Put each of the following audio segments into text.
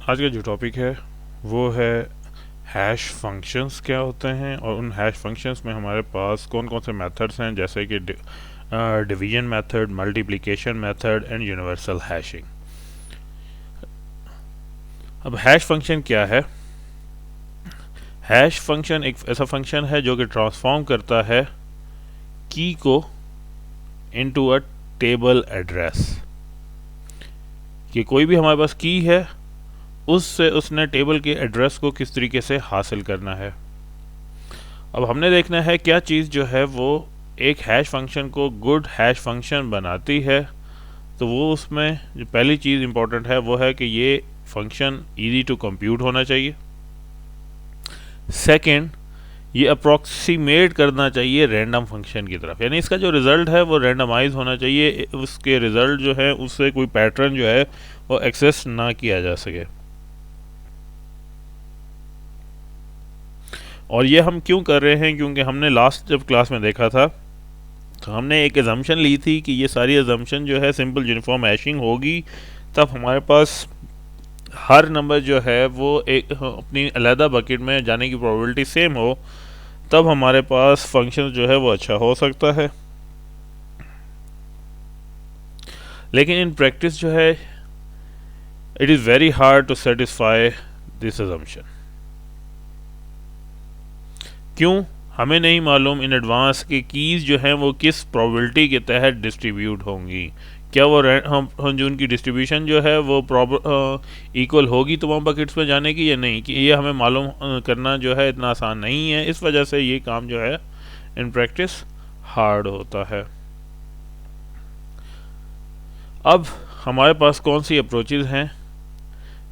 आज का जो टॉपिक है वो है हैश फंक्शंस क्या होते हैं और उन हैश फंक्शंस में हमारे पास कौन कौन से मेथड्स हैं, जैसे कि division method, multiplication method and universal hashing. अब हैश फंक्शन क्या है? हैश फंक्शन एक ऐसा फंक्शन है जो कि ट्रांसफॉर्म करता है की को इनटू अ टेबल एड्रेस। कि कोई भी हमारे पास की है, उससे उसने टेबल के एड्रेस को किस तरीके से हासिल करना है। अब हमने देखना है क्या चीज़ जो है वो एक हैश फंक्शन को गुड हैश फंक्शन बनाती है। तो वो उसमें जो पहली चीज़ इंपॉर्टेंट है वो है कि ये फंक्शन इजी टू कंप्यूट होना चाहिए। सेकंड, ये अप्रॉक्सीमेट करना चाहिए रैंडम फंक्शन की तरफ, यानी इसका जो रिज़ल्ट है वो रैंडमाइज होना चाहिए, उसके रिज़ल्ट जो है उससे कोई पैटर्न जो है वो एक्सेस ना किया जा सके। और ये हम क्यों कर रहे हैं? क्योंकि हमने लास्ट जब क्लास में देखा था तो हमने एक एजम्पशन ली थी कि ये सारी एजम्पशन जो है सिंपल यूनिफॉर्म हैशिंग होगी, तब हमारे पास हर नंबर जो है वो एक अपनी अलहदा बकेट में जाने की प्रोबेबिलिटी सेम हो, तब हमारे पास फंक्शन जो है वो अच्छा हो सकता है। लेकिन इन प्रैक्टिस जो है it is very hard to satisfy this assumption. क्यों? हमें नहीं मालूम इन एडवांस कि कीज़ जो हैं वो किस प्रोबेबिलिटी के तहत डिस्ट्रीब्यूट होंगी। क्या वो हम जो उनकी डिस्ट्रीब्यूशन जो है वो इक्वल होगी तमाम बकेट्स में जाने की या नहीं, कि ये हमें मालूम करना जो है इतना आसान नहीं है। इस वजह से ये काम जो है इन प्रैक्टिस हार्ड होता है। अब हमारे पास कौन सी अप्रोचेज़ हैं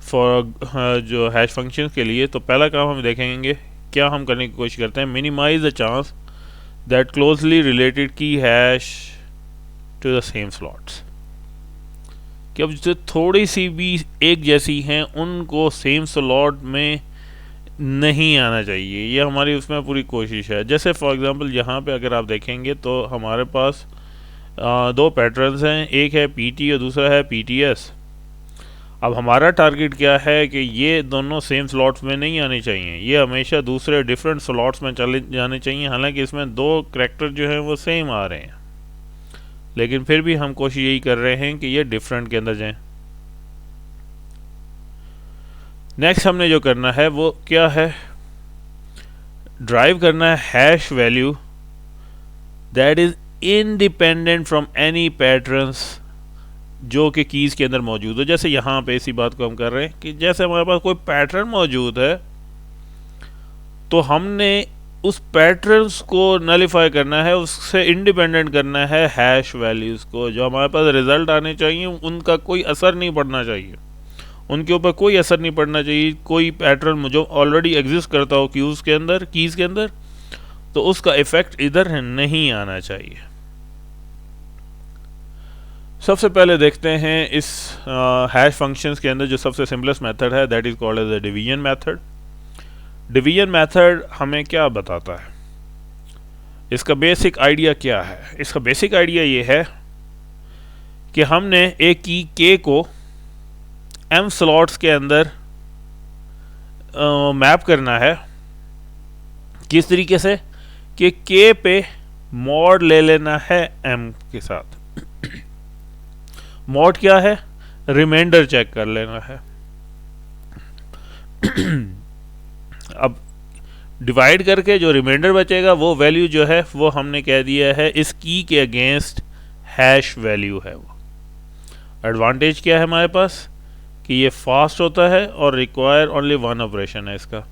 फॉर जो हैश फंक्शन के लिए? तो पहला काम हम देखेंगे, क्या हम करने की कोशिश करते हैं, minimize the chance that closely related key hash to the same slots. कि अब जो थोड़ी सी भी एक जैसी हैं उनको सेम स्लॉट में नहीं आना चाहिए, ये हमारी उसमें पूरी कोशिश है। जैसे फॉर एग्जांपल यहाँ पे अगर आप देखेंगे तो हमारे पास दो पैटर्न्स हैं, एक है पीटी और दूसरा है पीटीएस। अब हमारा टारगेट क्या है कि ये दोनों सेम स्लॉट्स में नहीं आने चाहिए, ये हमेशा दूसरे डिफरेंट स्लॉट्स में चले जाने चाहिए। हालांकि इसमें दो करैक्टर जो हैं वो सेम आ रहे हैं, लेकिन फिर भी हम कोशिश यही कर रहे हैं कि ये डिफरेंट के अंदर जाएं। नेक्स्ट हमने जो करना है वो क्या है, ड्राइव करना है hash value that is independent from any patterns जो कि कीज़ के अंदर मौजूद हो। जैसे यहाँ पे इसी बात को हम कर रहे हैं कि जैसे हमारे पास कोई पैटर्न मौजूद है तो हमने उस पैटर्न्स को नलीफाई करना है, उससे इंडिपेंडेंट करना है हैश वैल्यूज़ को। जो हमारे पास रिजल्ट आने चाहिए उनका कोई असर नहीं पड़ना चाहिए, उनके ऊपर कोई असर नहीं पड़ना चाहिए। कोई पैटर्न जो ऑलरेडी एग्जिस्ट करता हो कीज़ के अंदर तो उसका इफ़ेक्ट इधर नहीं आना चाहिए। सबसे पहले देखते हैं इस हैश फंक्शंस के अंदर जो सबसे सिंपलेस्ट मेथड है, that is called as the division method. Division method हमें क्या बताता है? इसका बेसिक आइडिया क्या है? इसका बेसिक आइडिया ये है कि हमने एक की के को एम स्लॉट्स के अंदर मैप करना है। किस तरीके से? कि के पे मॉड ले लेना है एम के साथ। मॉड क्या है? रिमाइंडर चेक कर लेना है। अब डिवाइड करके जो रिमाइंडर बचेगा वो वैल्यू जो है वो हमने कह दिया है इस की के अगेंस्ट हैश वैल्यू है। वो एडवांटेज क्या है हमारे पास कि ये फास्ट होता है और रिक्वायर ओनली वन ऑपरेशन है इसका।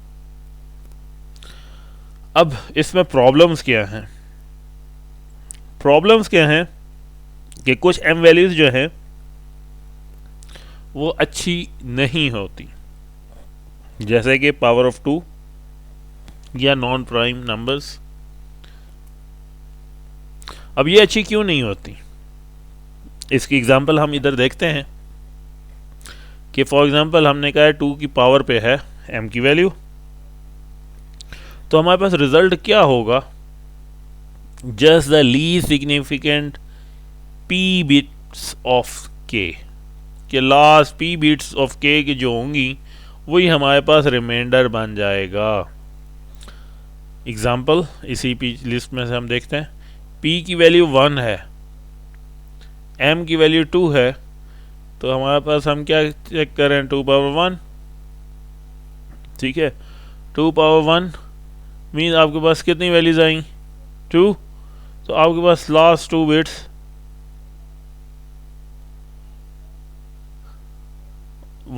अब इसमें प्रॉब्लम्स क्या हैं? प्रॉब्लम्स क्या हैं कि कुछ एम वैल्यूज जो हैं वो अच्छी नहीं होती, जैसे कि पावर ऑफ 2 या नॉन प्राइम नंबर्स। अब ये अच्छी क्यों नहीं होती? इसकी एग्जांपल हम इधर देखते हैं कि फॉर एग्जांपल हमने कहा है 2 की पावर पे है m की वैल्यू, तो हमारे पास रिजल्ट क्या होगा? Just the least significant p bits of k, के last p bits of k की जो होंगी वही हमारे पास रिमाइंडर बन जाएगा। एग्जाम्पल इसी लिस्ट में से हम देखते हैं, p की वैल्यू 1 है, m की वैल्यू 2 है, तो हमारे पास हम क्या चेक कर रहे हैं, 2 पावर 1। ठीक है, 2 पावर 1 मीन्स आपके पास कितनी वैल्यूज आई, 2। तो आपके पास लास्ट 2 बिट्स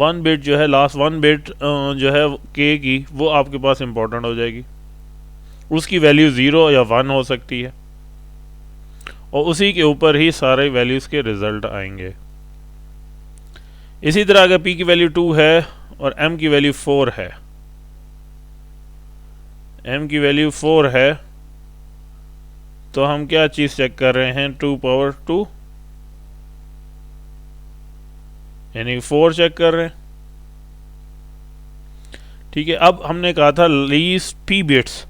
1 बिट जो है, लास्ट 1 बिट जो है k की, वो आपके पास इंपॉर्टेंट हो जाएगी। उसकी वैल्यू 0 या 1 हो सकती है, और उसी के ऊपर ही सारे वैल्यूज़ के रिजल्ट आएंगे। इसी तरह अगर p की वैल्यू 2 है और m की वैल्यू 4 है, m की वैल्यू 4 है, तो हम क्या चीज़ चेक कर रहे हैं, 2 पावर 2 यानी 4 चेक कर रहे हैं। ठीक है, अब हमने कहा था लीस्ट p बिट्स,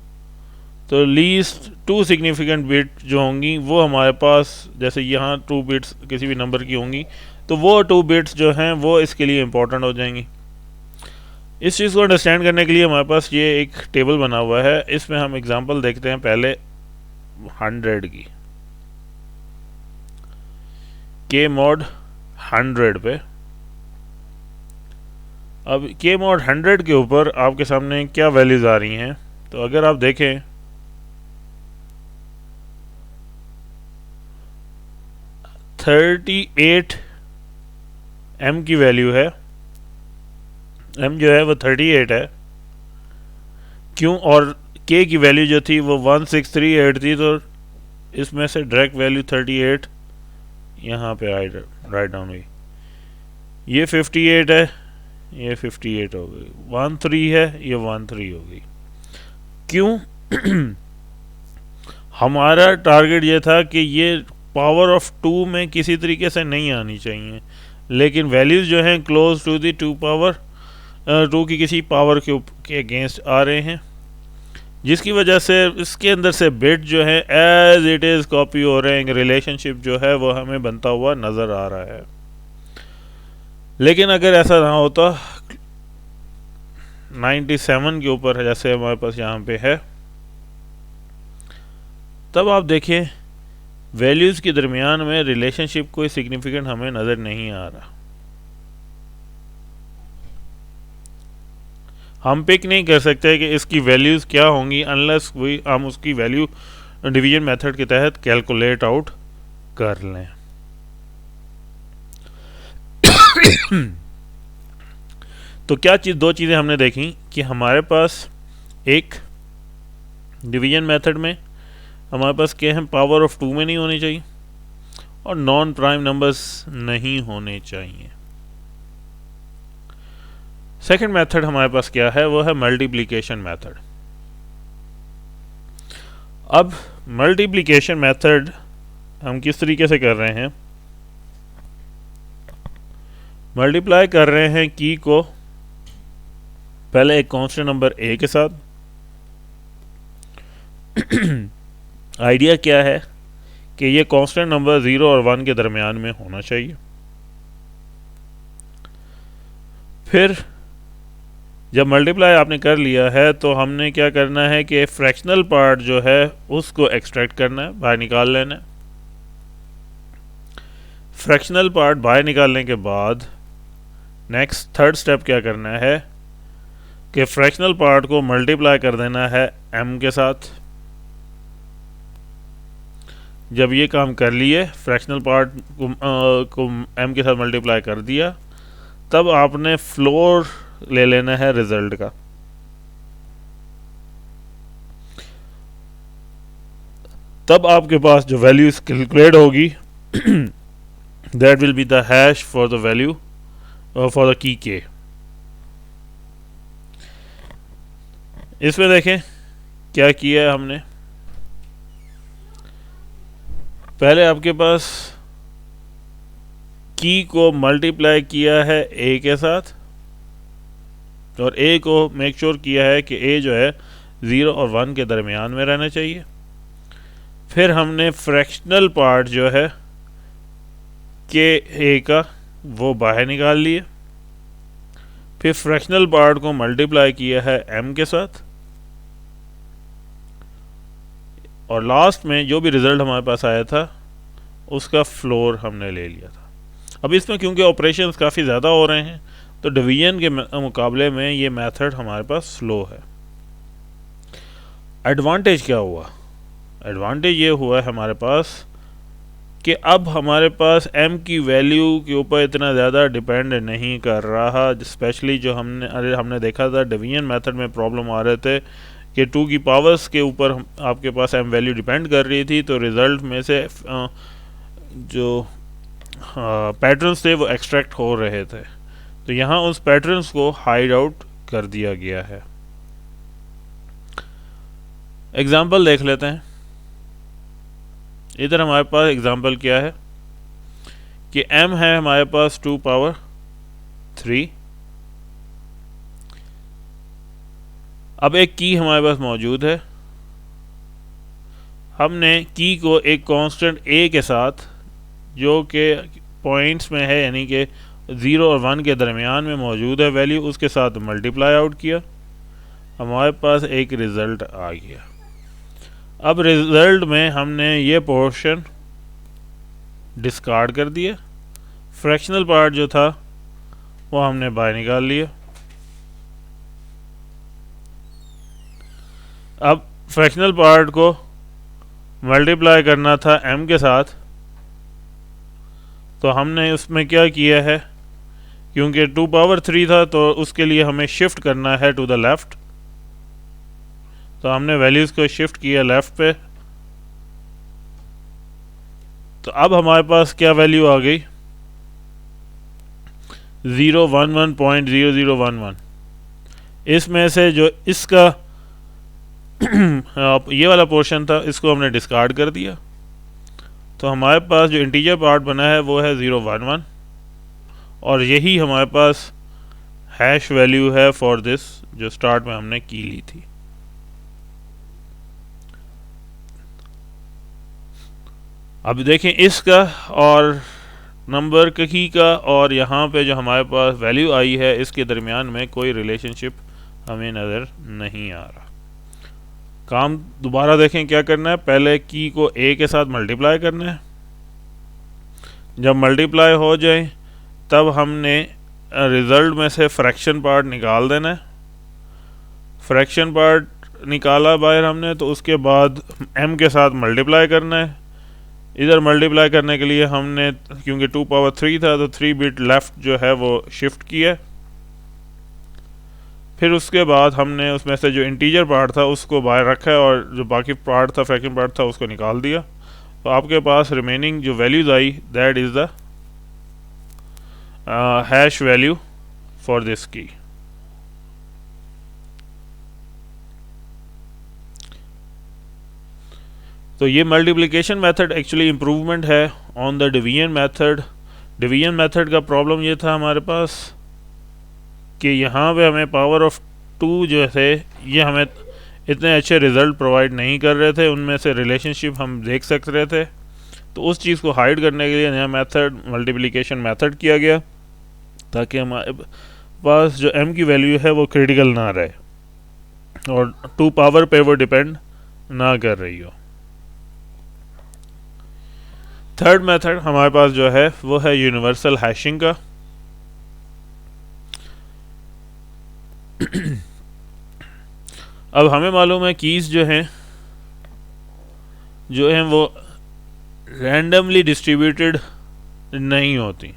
तो लीस्ट 2 सिग्निफिकेंट बिट जो होंगी वो हमारे पास, जैसे यहाँ 2 बिट्स किसी भी नंबर की होंगी, तो वो 2 बिट्स जो हैं वो इसके लिए इंपॉर्टेंट हो जाएंगी। इस चीज़ को अंडरस्टैंड करने के लिए हमारे पास ये एक टेबल बना हुआ है, इसमें हम एग्जांपल देखते हैं पहले 100 की, k mod 100 पे। अब k mod 100 के ऊपर आपके सामने क्या वैल्यूज आ रही हैं, तो अगर आप देखें 38 m की वैल्यू है, m जो है वो 38 है, क्यों, और k की वैल्यू जो थी वो 1638 थी, तो इसमें से डायरेक्ट वैल्यू 38 यहाँ पे राइट डाउन हुई। ये 58 है, ये 58 हो गई, 13 है, ये 13 हो गई। क्यों? हमारा टारगेट ये था कि ये पावर ऑफ 2 में किसी तरीके से नहीं आनी चाहिए, लेकिन वैल्यूज जो हैं क्लोज टू दी 2 पावर 2 की किसी पावर के अगेंस्ट आ रहे हैं, जिसकी वजह से इसके अंदर से बिट जो है एज इट इज़ कॉपी हो रहे हैं। रिलेशनशिप जो है वो हमें बनता हुआ नज़र आ रहा है। लेकिन अगर ऐसा ना होता 97 के ऊपर जैसे हमारे पास यहाँ पे है, तब आप देखें वैल्यूज़ के दरमियान में रिलेशनशिप कोई सिग्निफिकेंट हमें नज़र नहीं आ रहा। हम पिक नहीं कर सकते कि इसकी वैल्यूज़ क्या होंगी अनलेस हम उसकी वैल्यू डिवीजन मेथड के तहत कैलकुलेट आउट कर लें। तो क्या दो चीज़ें हमने देखी कि हमारे पास एक डिवीजन मेथड में हमारे पास क्या है, पावर ऑफ 2 में नहीं होनी चाहिए और नॉन प्राइम नंबर्स नहीं होने चाहिए। सेकंड मेथड हमारे पास क्या है, वो है मल्टीप्लिकेशन मेथड। अब मल्टीप्लिकेशन मेथड हम किस तरीके से कर रहे हैं, मल्टीप्लाई कर रहे हैं की को पहले एक कांस्टेंट नंबर a के साथ। आइडिया क्या है कि ये कांस्टेंट नंबर 0 और 1 के दरमियान में होना चाहिए। फिर जब मल्टीप्लाई आपने कर लिया है तो हमने क्या करना है कि फ्रैक्शनल पार्ट जो है उसको एक्सट्रैक्ट करना है, बाहर निकाल लेना है। फ्रैक्शनल पार्ट बाहर निकालने के बाद नेक्स्ट थर्ड स्टेप क्या करना है कि फ्रैक्शनल पार्ट को मल्टीप्लाई कर देना है m के साथ। जब ये काम कर लिए, फ्रैक्शनल पार्ट को m के साथ मल्टीप्लाई कर दिया, तब आपने फ्लोर ले लेना है रिजल्ट का। तब आपके पास जो वैल्यू कैलकुलेट होगी that will be the hash for the value for the key k। इसमें देखें क्या किया है हमने, पहले आपके पास की को मल्टीप्लाई किया है a के साथ और a को मेक श्योर किया है कि a जो है 0 और 1 के दरमियान में रहना चाहिए। फिर हमने फ्रैक्शनल पार्ट जो है के a का वो बाहर निकाल लिए। फिर फ्रैक्शनल पार्ट को मल्टीप्लाई किया है m के साथ, और लास्ट में जो भी रिजल्ट हमारे पास आया था उसका फ्लोर हमने ले लिया था। अब इसमें क्योंकि ऑपरेशंस काफ़ी ज़्यादा हो रहे हैं तो डिवीजन के मुकाबले में ये मेथड हमारे पास स्लो है। एडवांटेज क्या हुआ? एडवांटेज ये हुआ है हमारे पास कि अब हमारे पास m की वैल्यू के ऊपर इतना ज़्यादा डिपेंड नहीं कर रहा। स्पेशली जो हमने देखा था डिवीजन मेथड में प्रॉब्लम आ रहे थे कि 2 की पावर्स के ऊपर आपके पास m वैल्यू डिपेंड कर रही थी, तो रिज़ल्ट में से जो पैटर्न्स थे वो एक्सट्रैक्ट हो रहे थे। तो यहाँ उस पैटर्न्स को हाइड आउट कर दिया गया है। एग्जाम्पल देख लेते हैं। इधर हमारे पास एग्जाम्पल क्या है कि m है हमारे पास 2 पावर 3। अब एक की हमारे पास मौजूद है, हमने की को एक कांस्टेंट a के साथ जो कि पॉइंट्स में है, यानी कि 0 और 1 के दरमियान में मौजूद है वैल्यू, उसके साथ मल्टीप्लाई आउट किया, हमारे पास एक रिज़ल्ट आ गया। अब रिज़ल्ट में हमने ये पोर्शन डिस्कार्ड कर दिया, फ्रैक्शनल पार्ट जो था वो हमने बाहर निकाल लिया। अब फ्रैक्शनल पार्ट को मल्टीप्लाई करना था m के साथ, तो हमने उसमें क्या किया है, क्योंकि 2 पावर 3 था तो उसके लिए हमें शिफ्ट करना है टू द लेफ़्ट, तो हमने वैल्यूज़ को शिफ्ट किया लेफ़्ट पे। तो अब हमारे पास क्या वैल्यू आ गई, 011.0011। इसमें से जो इसका ये वाला पोर्शन था इसको हमने डिस्कार्ड कर दिया, तो हमारे पास जो इंटीजर पार्ट बना है वो है 011, और यही हमारे पास हैश वैल्यू है फॉर दिस जो स्टार्ट में हमने की ली थी। अब देखें इसका और नंबर की का और यहाँ पे जो हमारे पास वैल्यू आई है इसके दरमियान में कोई रिलेशनशिप हमें नज़र नहीं आ रहा। काम दोबारा देखें क्या करना है, पहले की को a के साथ मल्टीप्लाई करना है, जब मल्टीप्लाई हो जाए तब हमने रिज़ल्ट में से फ्रैक्शन पार्ट निकाल देना है। फ्रैक्शन पार्ट निकाला बाहर हमने, तो उसके बाद m के साथ मल्टीप्लाई करना है। इधर मल्टीप्लाई करने के लिए हमने क्योंकि 2 पावर 3 था तो 3 बिट लेफ़्ट जो है वो शिफ्ट किया। फिर उसके बाद हमने उसमें से जो इंटीजर पार्ट था उसको बाहर रखा है और जो बाकी पार्ट था फ्रैक्शन पार्ट था उसको निकाल दिया। तो आपके पास रिमेनिंग जो values I that is the hash value for this की। तो ये मल्टीप्लिकेशन मेथड एक्चुअली इम्प्रूवमेंट है on the division method. Division method का प्रॉब्लम ये था हमारे पास कि यहाँ पे हमें पावर ऑफ 2 जो थे ये हमें इतने अच्छे रिज़ल्ट प्रोवाइड नहीं कर रहे थे, उनमें से रिलेशनशिप हम देख सक रहे थे। तो उस चीज़ को हाइड करने के लिए नया मेथड मल्टीप्लिकेशन मेथड किया गया ताकि हमारे पास जो m की वैल्यू है वो क्रिटिकल ना रहे और 2 पावर पे वो डिपेंड ना कर रही हो। थर्ड मेथड हमारे पास जो है वो है यूनिवर्सल हैशिंग का। अब हमें मालूम है कीज़ जो हैं वो रैंडमली डिस्ट्रीब्यूटेड नहीं होती।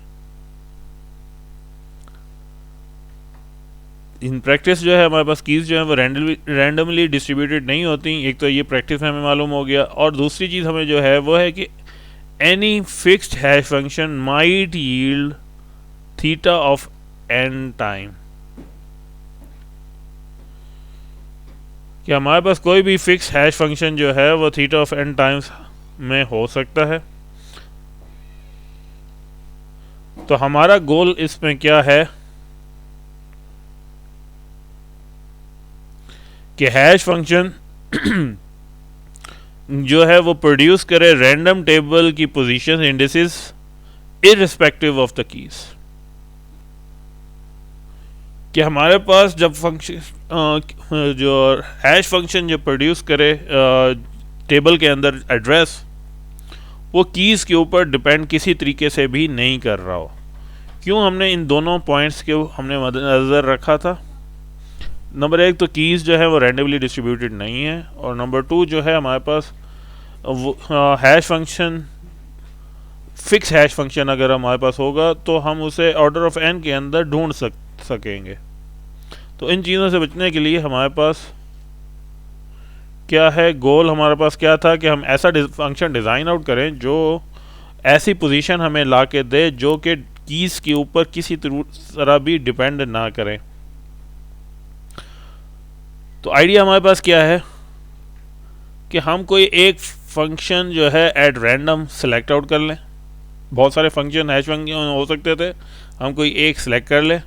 इन प्रैक्टिस जो है हमारे पास कीज़ जो है वो रैंडमली डिस्ट्रीब्यूटेड नहीं होती। एक तो ये प्रैक्टिस में हमें मालूम हो गया, और दूसरी चीज़ हमें जो है वो है कि any fixed hash function might yield theta of n time. कि हमारे पास कोई भी फिक्स हैश फंक्शन जो है वो थीटा ऑफ n टाइम्स में हो सकता है। तो हमारा गोल इसमें क्या है कि हैश फंक्शन जो है वो प्रोड्यूस करे रैंडम टेबल की position indices irrespective of the keys. कि हमारे पास जब फंक्शन जो हैश फंक्शन जो प्रोड्यूस करे टेबल के अंदर एड्रेस, वो कीज़ के ऊपर डिपेंड किसी तरीके से भी नहीं कर रहा हो। क्यों हमने इन दोनों पॉइंट्स के हमने मद्देनज़र रखा था? नंबर एक तो कीज़ जो है वो रैंडमली डिस्ट्रीब्यूटेड नहीं है, और नंबर टू जो है हमारे पास hash function, fix hash function अगर हमारे पास होगा तो हम उसे ऑर्डर ऑफ एन के अंदर ढूंढ सकेंगे। तो इन चीज़ों से बचने के लिए हमारे पास क्या है, गोल हमारे पास क्या था कि हम ऐसा फंक्शन डिज़ाइन आउट करें जो ऐसी पोजीशन हमें ला के दे जो कि कीज़ के ऊपर किसी तरह भी डिपेंड ना करें। तो आइडिया हमारे पास क्या है कि हम कोई एक फंक्शन जो है एट रैंडम सेलेक्ट आउट कर लें। बहुत सारे फंक्शन हैश फंक्शन हो सकते थे, हम कोई एक सिलेक्ट कर लें।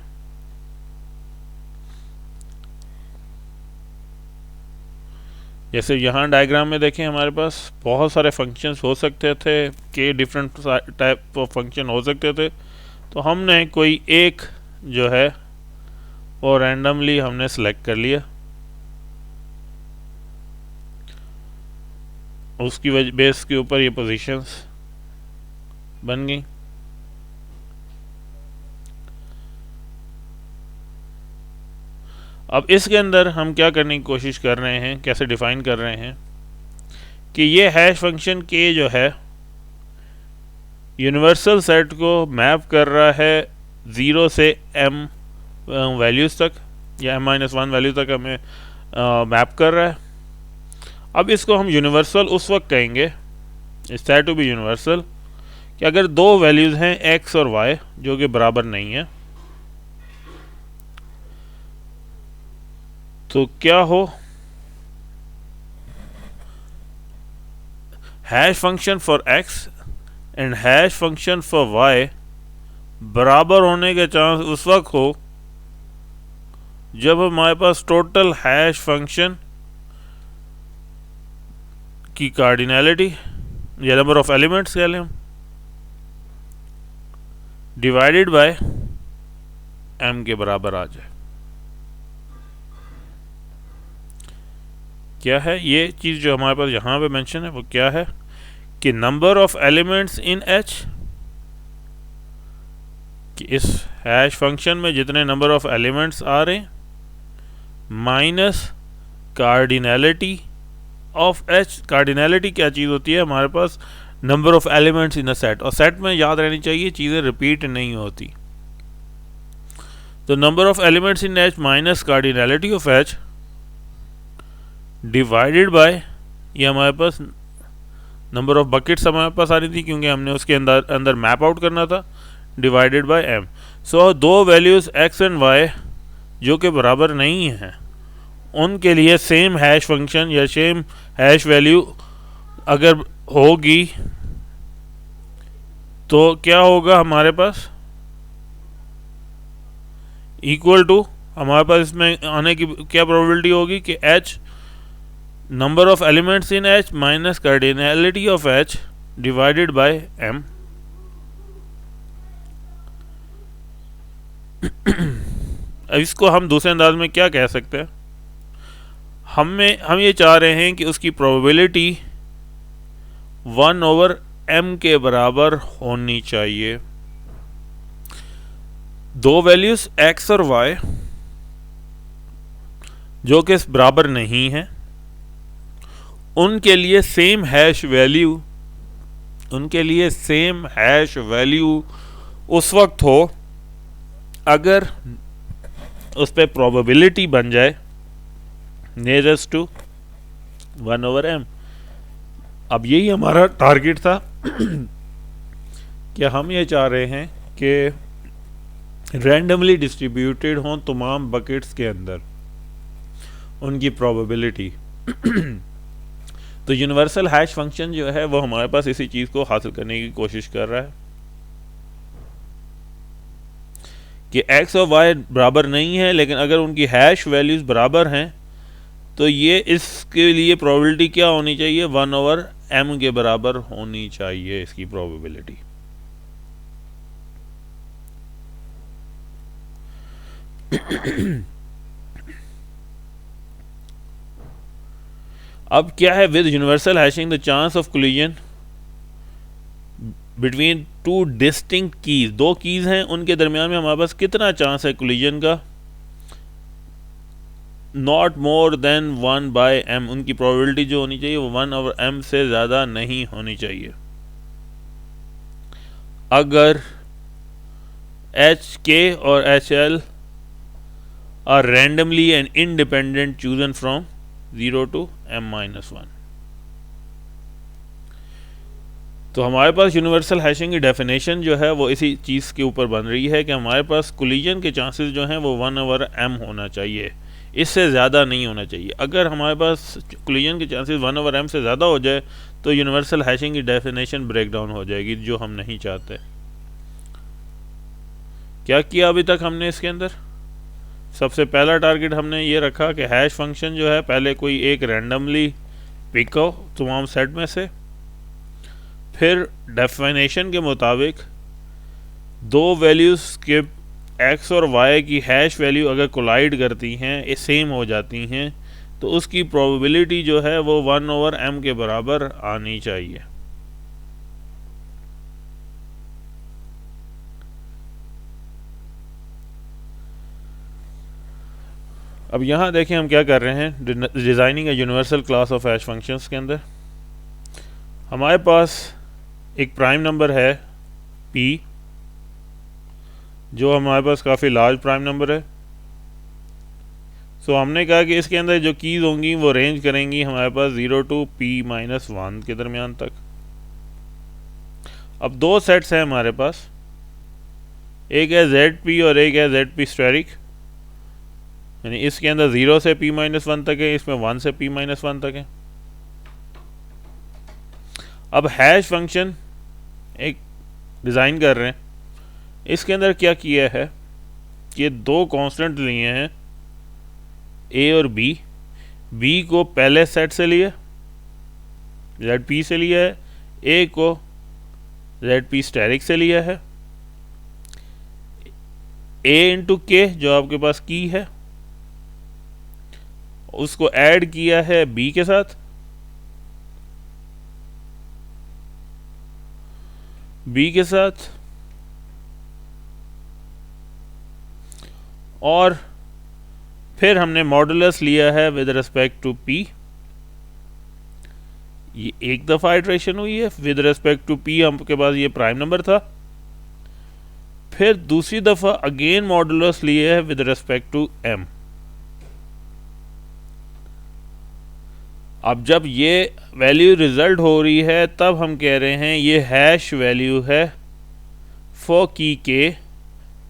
जैसे यहाँ डायग्राम में देखें हमारे पास बहुत सारे फंक्शंस हो सकते थे कि डिफरेंट टाइप ऑफ फंक्शन हो सकते थे। तो हमने कोई एक जो है वो रैंडमली हमने सेलेक्ट कर लिया, उसकी वजह बेस के ऊपर ये पोजीशंस बन गई। अब इसके अंदर हम क्या करने की कोशिश कर रहे हैं, कैसे डिफाइन कर रहे हैं कि ये हैश फंक्शन के जो है यूनिवर्सल सेट को मैप कर रहा है 0 से m वैल्यूज़ तक या m-1 वैल्यू तक हमें मैप कर रहा है। अब इसको हम यूनिवर्सल उस वक्त कहेंगे, इस सेट टू बी यूनिवर्सल, कि अगर दो वैल्यूज़ हैं x और y जो कि बराबर नहीं है, तो क्या हो, hash function for x and hash function for y बराबर होने के चांस उस वक्त हो जब हमारे पास टोटल हैश फंक्शन की कार्डिनैलिटी या नंबर ऑफ एलिमेंट्स कह लें डिवाइडेड बाय m के बराबर आ जाए। क्या है ये चीज़ जो हमारे पास यहाँ पे मेंशन है, वो क्या है कि number of elements in h, कि इस हैश फंक्शन में जितने नंबर ऑफ एलिमेंट्स आ रहे हैं minus cardinality of h। Cardinality क्या चीज़ होती है, हमारे पास number of elements in a set, और सेट में याद रहनी चाहिए चीज़ें रिपीट नहीं होती। तो number of elements in h minus cardinality of h divided by, ये हमारे पास नंबर ऑफ बकेट्स हमारे पास आ रही थी क्योंकि हमने उसके अंदर मैप आउट करना था, डिवाइडेड बाय m। सो दो वैल्यूज़ x एंड y जो कि बराबर नहीं हैं उनके लिए सेम हैश फंक्शन या सेम हैश वैल्यू अगर होगी तो क्या होगा हमारे पास, इक्वल टू, हमारे पास इसमें आने की क्या प्रोबेबिलिटी होगी कि h number of elements in h minus cardinality of h divided bye m। अब इसको हम दूसरे अंदाज में क्या कह सकते हैं, हम ये चाह रहे हैं कि उसकी प्रोबेबिलिटी 1/m के बराबर होनी चाहिए। दो वैल्यूज x और y जो कि बराबर नहीं है, उनके लिए सेम हैश वैल्यू, उस वक्त हो अगर उस पर प्रोबेबिलिटी बन जाए नियरेस्ट टू 1/m। अब यही हमारा टारगेट था कि हम ये चाह रहे हैं कि रैंडमली डिस्ट्रीब्यूटेड हों तमाम बकेट्स के अंदर उनकी प्रोबेबिलिटी। तो यूनिवर्सल हैश फंक्शन जो है वो हमारे पास इसी चीज़ को हासिल करने की कोशिश कर रहा है कि x और y बराबर नहीं है, लेकिन अगर उनकी हैश वैल्यूज़ बराबर हैं तो ये इसके लिए प्रोबेबिलिटी क्या होनी चाहिए, 1/m के बराबर होनी चाहिए इसकी प्रोबेबिलिटी। अब क्या है, with universal hashing the chance of collision between two distinct keys, दो कीज हैं उनके दरमियान में हमारे पास कितना चांस है कोलिजन का, नॉट मोर देन 1/m, उनकी प्रोबेबिलिटी जो होनी चाहिए वो 1/m से ज़्यादा नहीं होनी चाहिए। अगर HK और HL are randomly and independent chosen from 0 to m-1, तो हमारे पास यूनिवर्सल हैशिंग की डेफिनेशन जो है वो इसी चीज़ के ऊपर बन रही है कि हमारे पास कोलिजन के चांसेस जो हैं वो 1/m होना चाहिए, इससे ज़्यादा नहीं होना चाहिए। अगर हमारे पास कोलिजन के चांसेस 1/m से ज़्यादा हो जाए तो यूनिवर्सल हैशिंग की डेफिनेशन ब्रेक डाउन हो जाएगी, जो हम नहीं चाहते। क्या किया अभी तक हमने इसके अंदर, सबसे पहला टारगेट हमने ये रखा कि हैश फंक्शन जो है पहले कोई एक रैंडमली पिक हो तमाम सेट में से, फिर डेफिनेशन के मुताबिक दो वैल्यूज़ के x और y की हैश वैल्यू अगर कोलाइड करती हैं, सेम हो जाती हैं, तो उसकी प्रोबेबिलिटी जो है वो 1/m के बराबर आनी चाहिए। अब यहाँ देखें हम क्या कर रहे हैं, designing a universal class of hash functions के अंदर हमारे पास एक प्राइम नंबर है p, जो हमारे पास काफ़ी लार्ज प्राइम नंबर है। सो हमने कहा कि इसके अंदर जो कीज़ होंगी वो रेंज करेंगी हमारे पास 0 to p-1 के दरमियान तक। अब दो सेट्स हैं हमारे पास, एक है ZP और एक है ZP स्टेरिक, यानी इसके अंदर 0 से p-1 तक है, इसमें 1 से p-1 तक है। अब हैश फंक्शन एक डिज़ाइन कर रहे हैं, इसके अंदर क्या किया है कि दो कांस्टेंट लिए हैं a और b को पहले सेट से लिया, ZP से लिया है, a को ZP स्टेरिक से लिया है, a इंटू k जो आपके पास की है उसको ऐड किया है b के साथ, और फिर हमने मॉडुलस लिया है विद रिस्पेक्ट टू p। ये एक दफ़ा आइट्रेशन हुई है, विद रिस्पेक्ट टू p हमके पास ये प्राइम नंबर था, फिर दूसरी दफ़ा अगेन मॉडुलस लिए है विद रिस्पेक्ट टू m। अब जब ये वैल्यू रिजल्ट हो रही है तब हम कह रहे हैं ये हैश वैल्यू है फॉर की के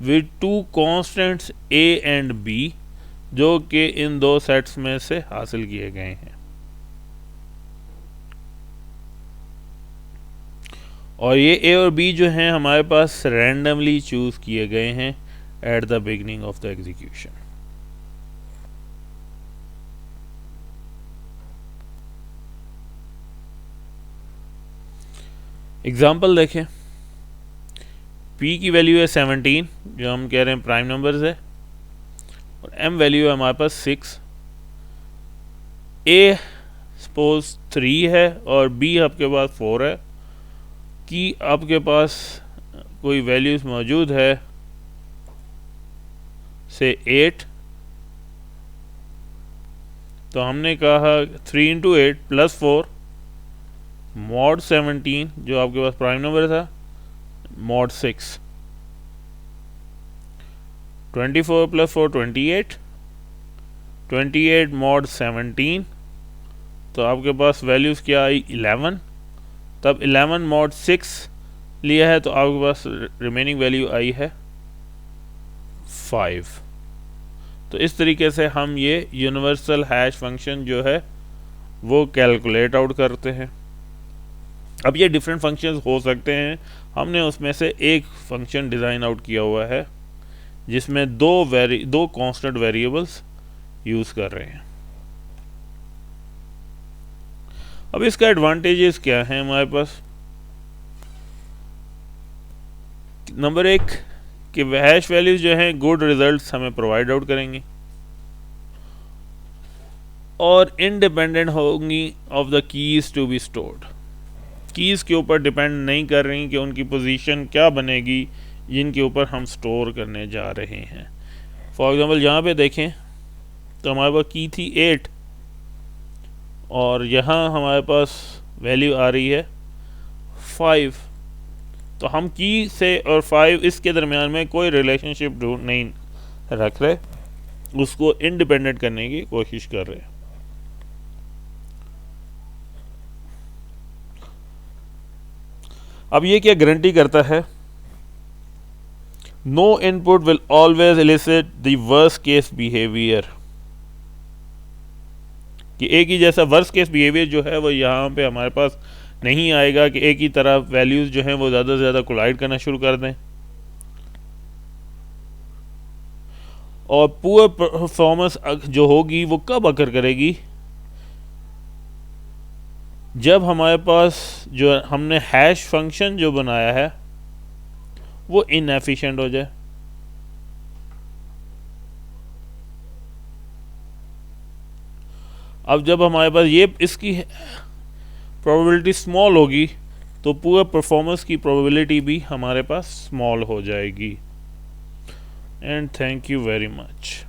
with two constants a and b, जो कि इन दो सेट्स में से हासिल किए गए हैं। और ये a और b जो हैं हमारे पास रैंडमली चूज किए गए हैं at the beginning of the execution. Example देखें, p की वैल्यू है 17 जो हम कह रहे हैं प्राइम नंबर्स है, और m वैल्यू है हमारे पास 6, a सपोज 3 है और b आपके पास 4 है, कि आपके पास कोई वैल्यूज मौजूद है से 8, तो हमने कहा 3 इंटू 8 प्लस 4 मॉड 17 जो आपके पास प्राइम नंबर था मॉड 6, 24 प्लस 4 28, 28 मॉड 17, तो आपके पास वैल्यूज़ क्या आई 11, तब 11 मॉड 6 लिया है तो आपके पास रिमेनिंग वैल्यू आई है 5। तो इस तरीके से हम ये यूनिवर्सल हैश फंक्शन जो है वो कैलकुलेट आउट करते हैं। अब ये डिफरेंट फंक्शंस हो सकते हैं, हमने उसमें से एक फंक्शन डिज़ाइन आउट किया हुआ है जिसमें दो कांस्टेंट वेरिएबल्स यूज़ कर रहे हैं। अब इसका एडवांटेजेस क्या है हमारे पास, नंबर एक कि हैश वैल्यूज जो हैं गुड रिजल्ट्स हमें प्रोवाइड आउट करेंगी और इंडिपेंडेंट होंगी of the keys to be stored. Keys के ऊपर डिपेंड नहीं कर रही कि उनकी पोजीशन क्या बनेगी जिनके ऊपर हम स्टोर करने जा रहे हैं। फॉर एग्ज़ाम्पल यहाँ पे देखें तो हमारे पास की थी 8 और यहाँ हमारे पास वैल्यू आ रही है 5। तो हम की से और 5 इसके दरमियान में कोई रिलेशनशिप ढूंढ नहीं रख रहे, उसको इंडिपेंडेंट करने की कोशिश कर रहे हैं। अब ये क्या गारंटी करता है? No input will always elicit the worst case behaviour, कि एक ही जैसा वर्स्ट केस बिहेवियर जो है वो यहाँ पे हमारे पास नहीं आएगा कि एक ही तरह वैल्यूज़ जो हैं वो ज़्यादा से ज़्यादा कोलाइड करना शुरू कर दें। और पुअर परफॉर्मेंस जो होगी वो कब अकर करेगी? जब हमारे पास जो हमने हैश फंक्शन जो बनाया है वो इनएफिशिएंट हो जाए। अब जब हमारे पास ये इसकी प्रोबेबिलिटी स्मॉल होगी तो पुअर परफॉर्मेंस की प्रोबेबिलिटी भी हमारे पास स्मॉल हो जाएगी। And thank you very much.